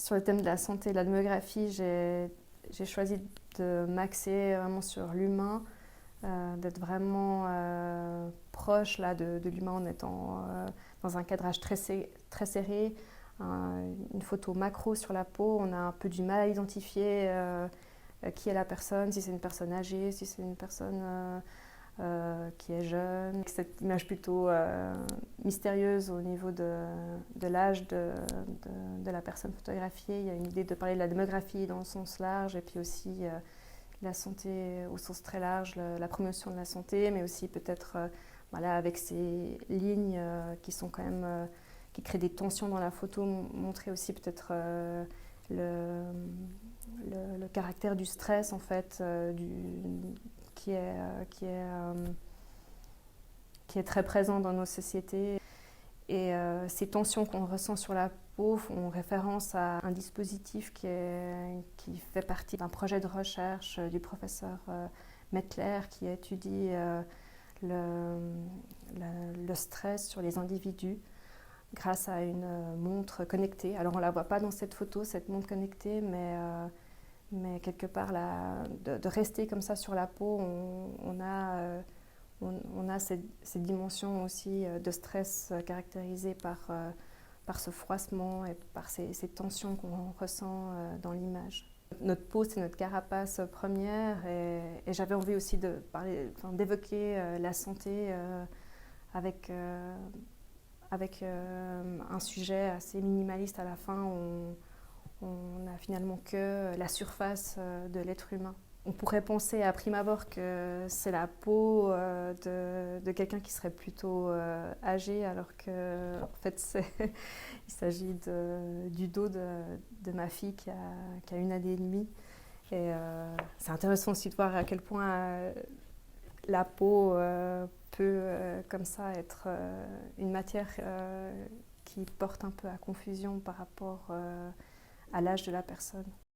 Sur le thème de la santé et de la démographie, j'ai choisi de m'axer vraiment sur l'humain, d'être vraiment proche là, de l'humain en étant dans un cadrage très serré, une photo macro sur la peau. On a un peu du mal à identifier qui est la personne, si c'est une personne âgée, si c'est une personne qui est jeune. Cette image plutôt mystérieuse au niveau de l'âge de la personne photographiée. Il y a une idée de parler de la démographie dans le sens large et puis aussi la santé au sens très large, la promotion de la santé, mais aussi peut-être voilà, avec ces lignes qui sont quand même qui créent des tensions dans la photo, montrer aussi peut-être le caractère du stress en fait, qui est, qui est, qui est très présent dans nos sociétés. Et ces tensions qu'on ressent sur la peau font référence à un dispositif qui fait partie d'un projet de recherche du professeur Mettler qui étudie le stress sur les individus grâce à une montre connectée. Alors on ne la voit pas dans cette photo, cette montre connectée, mais quelque part de rester comme ça sur la peau, on a ces dimensions aussi de stress caractérisées par ce froissement et par ces tensions qu'on ressent dans l'image. Notre peau, c'est notre carapace première et j'avais envie aussi d'évoquer la santé avec un sujet assez minimaliste à la fin. On n'a finalement que la surface de l'être humain. On pourrait penser à prime abord que c'est la peau de quelqu'un qui serait plutôt âgé, alors que en fait, il s'agit du dos de ma fille qui a 1 année et demie. Et c'est intéressant aussi de voir à quel point la peau peut comme ça être une matière qui porte un peu à confusion par rapport à l'âge de la personne.